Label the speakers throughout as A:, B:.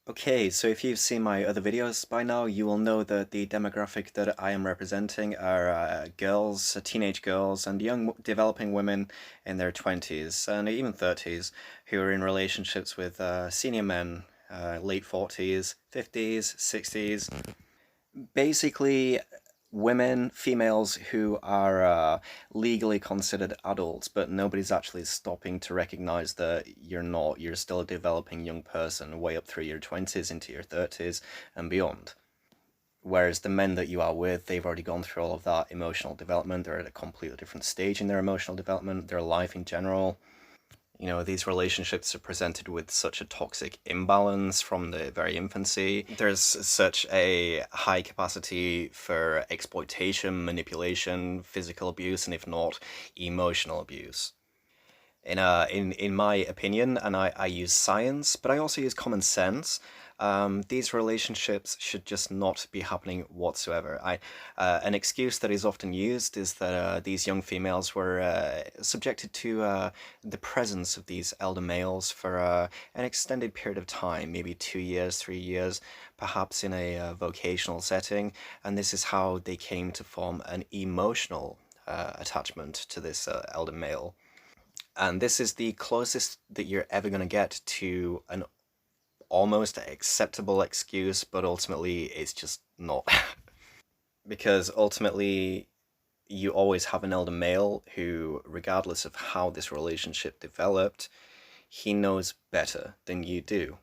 A: Okay, so if you've seen my other videos by now, you will know that the demographic that I am representing are girls, teenage girls, and young developing women in their 20s and even 30s who are in relationships with senior men, late 40s, 50s, 60s. Basically, women, females who are legally considered adults, but nobody's actually stopping to recognize that you're not. You're still a developing young person, way up through your 20s into your 30s and beyond. Whereas the men that you are with, they've already gone through all of that emotional development. They're at a completely different stage in their emotional development, their life in general. These relationships are presented with such a toxic imbalance from the very infancy. There's such a high capacity for exploitation, manipulation, physical abuse, and if not, emotional abuse. In my opinion, and I use science, but I also use common sense. These relationships should just not be happening whatsoever. An excuse that is often used is that these young females were subjected to the presence of these elder males for an extended period of time, maybe 2 years, 3 years, perhaps in a vocational setting, and this is how they came to form an emotional attachment to this elder male. And this is the closest that you're ever going to get to an almost acceptable excuse, but ultimately it's just not. Because ultimately, you always have an elder male who, regardless of how this relationship developed, he knows better than you do.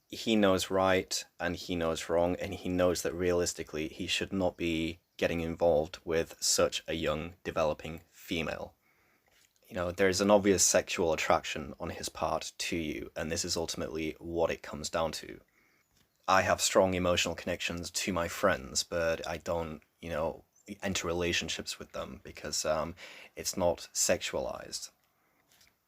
A: He knows right and he knows wrong, and he knows that realistically he should not be getting involved with such a young, developing female. There's an obvious sexual attraction on his part to you, and this is ultimately what it comes down to. I have strong emotional connections to my friends, but I don't, enter relationships with them because it's not sexualized.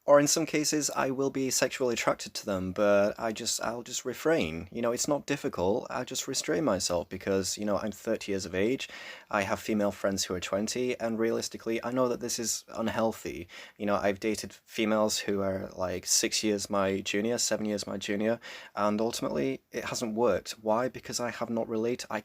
A: Or in some cases, I will be sexually attracted to them, but I'll just refrain. It's not difficult. I just restrain myself because, I'm 30 years of age. I have female friends who are 20, and realistically, I know that this is unhealthy. I've dated females who are like 6 years my junior, 7 years my junior, and ultimately it hasn't worked. Why? Because I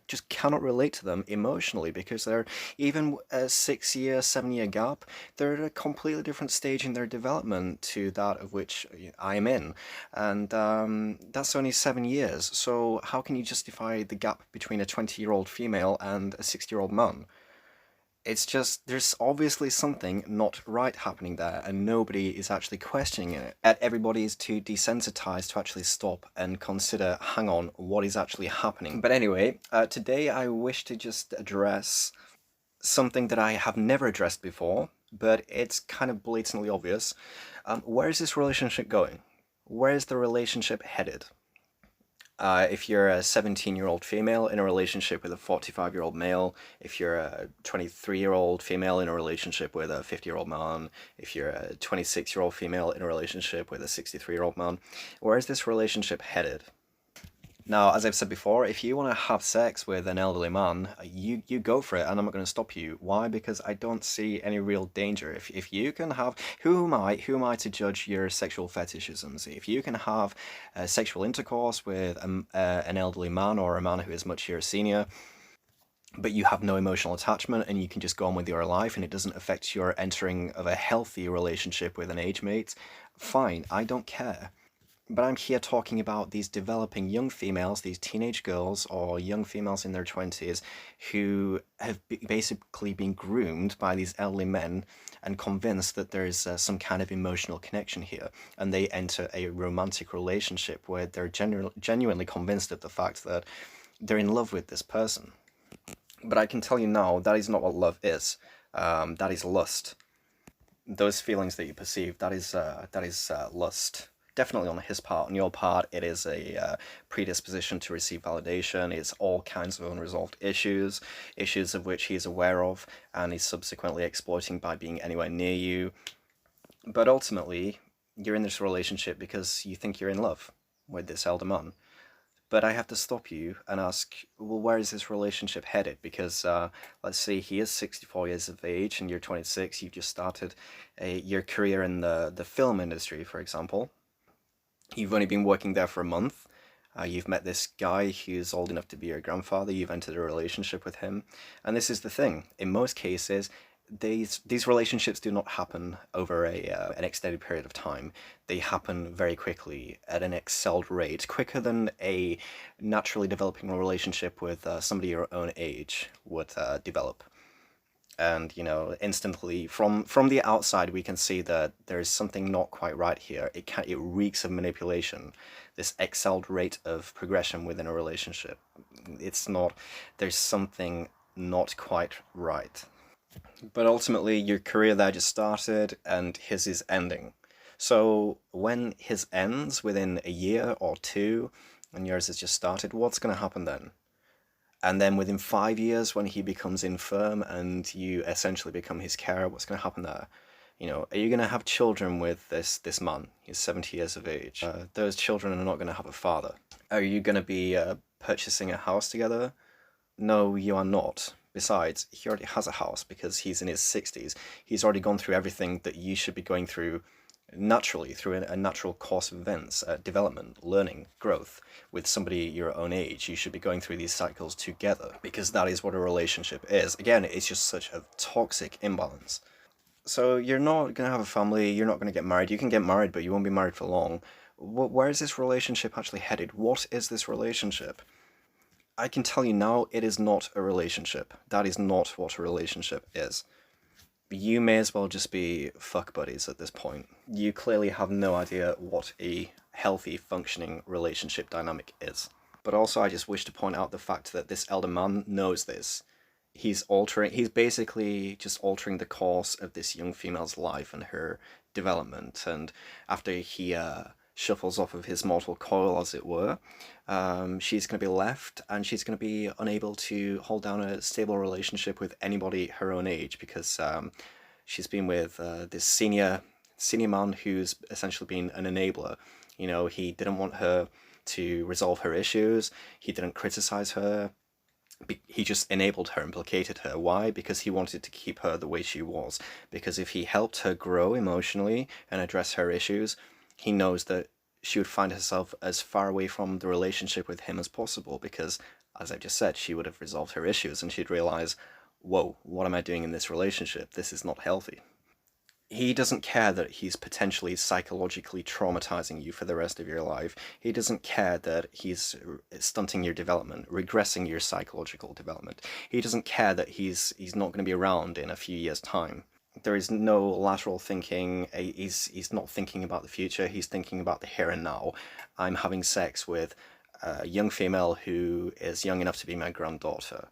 A: just cannot relate to them emotionally because they're even a 6 year, 7 year gap, they're at a completely different stage in their development to that of which I am in. And that's only 7 years. So how can you justify the gap between a 20-year-old female and a 60-year-old man? It's just, there's obviously something not right happening there, and nobody is actually questioning it. And everybody is too desensitized to actually stop and consider, hang on, what is actually happening? But anyway, today I wish to just address something that I have never addressed before, but it's kind of blatantly obvious. Where is this relationship going? Where is the relationship headed? If you're a 17-year-old female in a relationship with a 45-year-old male, if you're a 23-year-old female in a relationship with a 50-year-old man, if you're a 26-year-old female in a relationship with a 63-year-old man, where is this relationship headed? Now, as I've said before, if you want to have sex with an elderly man, you go for it, and I'm not going to stop you. Why? Because I don't see any real danger. If you can have, who am I to judge your sexual fetishisms? If you can have sexual intercourse with an elderly man or a man who is much your senior, but you have no emotional attachment and you can just go on with your life and it doesn't affect your entering of a healthy relationship with an age mate, fine, I don't care. But I'm here talking about these developing young females, these teenage girls or young females in their 20s who have basically been groomed by these elderly men and convinced that there's some kind of emotional connection here. And they enter a romantic relationship where they're genuinely convinced of the fact that they're in love with this person. But I can tell you now, that is not what love is. That is lust. Those feelings that you perceive, that is lust. Definitely on his part. On your part, it is a predisposition to receive validation. It's all kinds of unresolved issues, issues of which he is aware of, and is subsequently exploiting by being anywhere near you. But ultimately, you're in this relationship because you think you're in love with this elder man. But I have to stop you and ask, well, where is this relationship headed? Because let's say he is 64 years of age and you're 26, you've just started your career in the film industry, for example. You've only been working there for a month. You've met this guy who's old enough to be your grandfather, you've entered a relationship with him. And this is the thing, in most cases, these relationships do not happen over an extended period of time. They happen very quickly at an excelled rate, quicker than a naturally developing relationship with somebody your own age would develop. And instantly from the outside we can see that there is something not quite right here. It reeks of manipulation, this excelled rate of progression within a relationship. It's not, there's something not quite right. But ultimately your career there just started and his is ending. So when his ends within a year or two and yours has just started, what's going to happen then? And then within 5 years, when he becomes infirm and you essentially become his carer, what's going to happen there? Are you going to have children with this man? He's 70 years of age. Those children are not going to have a father. Are you going to be purchasing a house together? No, you are not. Besides, he already has a house because he's in his 60s. He's already gone through everything that you should be going through naturally, through a natural course of events, development, learning, growth. With somebody your own age, you should be going through these cycles together, because that is what a relationship is. Again, it's just such a toxic imbalance. So you're not going to have a family, you're not going to get married. You can get married, but you won't be married for long. Where is this relationship actually headed? What is this relationship? I can tell you now, it is not a relationship. That is not what a relationship is. You may as well just be fuck buddies at this point. You clearly have no idea what a healthy, functioning relationship dynamic is. But also, I just wish to point out the fact that this elder man knows this. He's basically just altering the course of this young female's life and her development. And after he shuffles off of his mortal coil, as it were, she's going to be left, and she's going to be unable to hold down a stable relationship with anybody her own age, because she's been with this senior man who's essentially been an enabler. He didn't want her to resolve her issues. He didn't criticize her. He just enabled her and placated her. Why? Because he wanted to keep her the way she was. Because if he helped her grow emotionally and address her issues, he knows that she would find herself as far away from the relationship with him as possible, because, as I just said, she would have resolved her issues and she'd realize, whoa, what am I doing in this relationship? This is not healthy. He doesn't care that he's potentially psychologically traumatizing you for the rest of your life. He doesn't care that he's stunting your development, regressing your psychological development. He doesn't care that he's not going to be around in a few years' time. There is no lateral thinking. He's not thinking about the future. He's thinking about the here and now. I'm having sex with a young female who is young enough to be my granddaughter.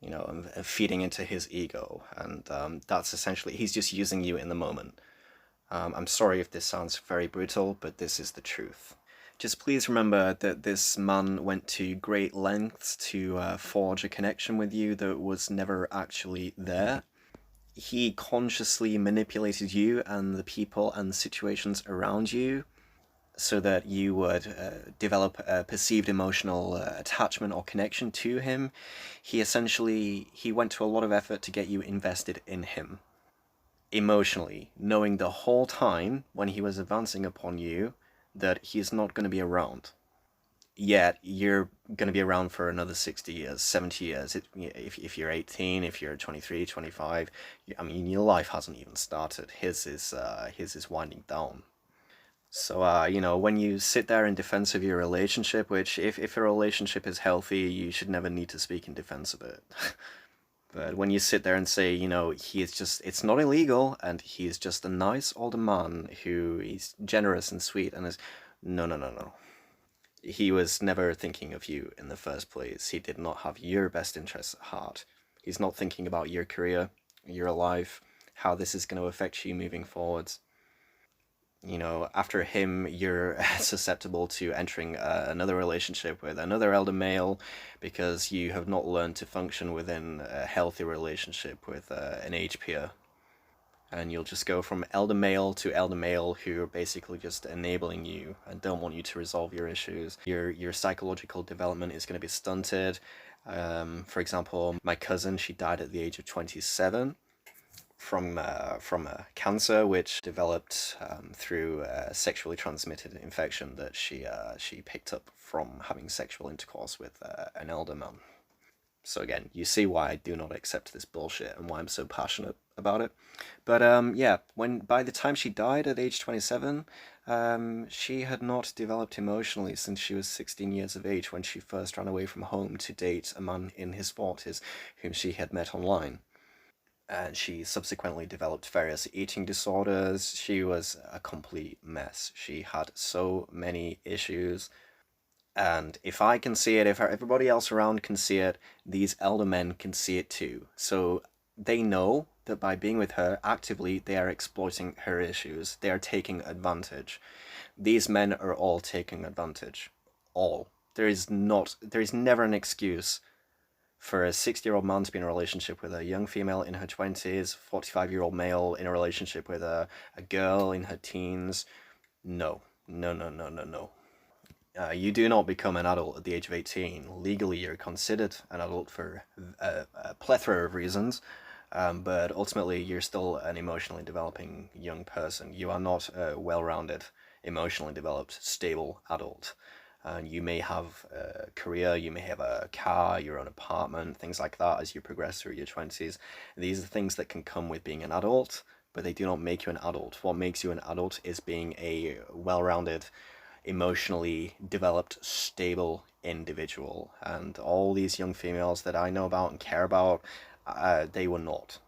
A: And feeding into his ego, and that's essentially, he's just using you in the moment. I'm sorry if this sounds very brutal, but this is the truth. Just please remember that this man went to great lengths to forge a connection with you that was never actually there. He consciously manipulated you and the people and the situations around you so that you would develop a perceived emotional attachment or connection to him. He went to a lot of effort to get you invested in him emotionally, knowing the whole time when he was advancing upon you that he's not going to be around. Yet you're going to be around for another 60 years, 70 years. If you're 18, if you're 23, 25, I mean, your life hasn't even started. His is winding down. So, when you sit there in defense of your relationship, which if a relationship is healthy, you should never need to speak in defense of it. But when you sit there and say, it's not illegal, and he's just a nice older man who is generous and sweet, and is, no, no, no, no. He was never thinking of you in the first place. He did not have your best interests at heart. He's not thinking about your career, your life, how this is going to affect you moving forwards. After him, you're susceptible to entering another relationship with another elder male, because you have not learned to function within a healthy relationship with an age peer. And you'll just go from elder male to elder male who are basically just enabling you and don't want you to resolve your issues. Your psychological development is going to be stunted. For example, my cousin, she died at the age of 27 from a cancer which developed through a sexually transmitted infection that she picked up from having sexual intercourse with an elder man. So again, you see why I do not accept this bullshit and why I'm so passionate about it. But yeah, when by the time she died at age 27, she had not developed emotionally since she was 16 years of age when she first ran away from home to date a man in his 40s whom she had met online. And she subsequently developed various eating disorders. She was a complete mess. She had so many issues. And if I can see it, if everybody else around can see it, these elder men can see it too. So they know that by being with her actively, they are exploiting her issues. They are taking advantage. These men are all taking advantage. All. There is never an excuse for a 60-year-old man to be in a relationship with a young female in her 20s, 45-year-old male in a relationship with a girl in her teens. No. No, no, no, no, no. You do not become an adult at the age of 18. Legally, you're considered an adult for a plethora of reasons, but ultimately, you're still an emotionally developing young person. You are not a well-rounded, emotionally developed, stable adult. And you may have a career, you may have a car, your own apartment, things like that as you progress through your 20s. These are things that can come with being an adult, but they do not make you an adult. What makes you an adult is being a well-rounded, emotionally developed, stable individual. And all these young females that I know about and care about, they were not.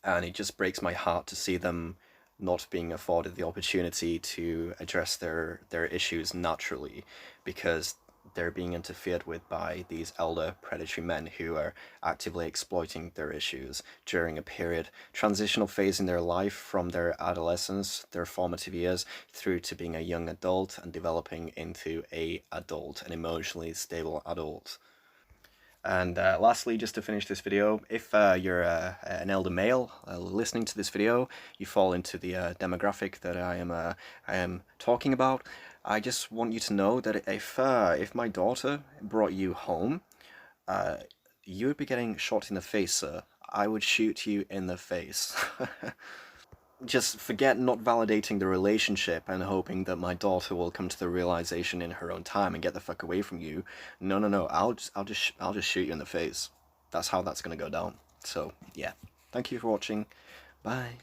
A: And it just breaks my heart to see them not being afforded the opportunity to address their issues naturally, because they're being interfered with by these elder predatory men who are actively exploiting their issues during a period, transitional phase in their life from their adolescence, their formative years, through to being a young adult and developing into a adult, an emotionally stable adult. And lastly, just to finish this video, if you're an elder male listening to this video, you fall into the demographic that I am talking about. I just want you to know that if my daughter brought you home, uh, you would be getting shot in the face, sir. I would shoot you in the face. Just forget not validating the relationship and hoping that my daughter will come to the realization in her own time and get the fuck away from you. No, no, no. I'll just shoot you in the face. That's how that's gonna go down. So yeah, thank you for watching. Bye.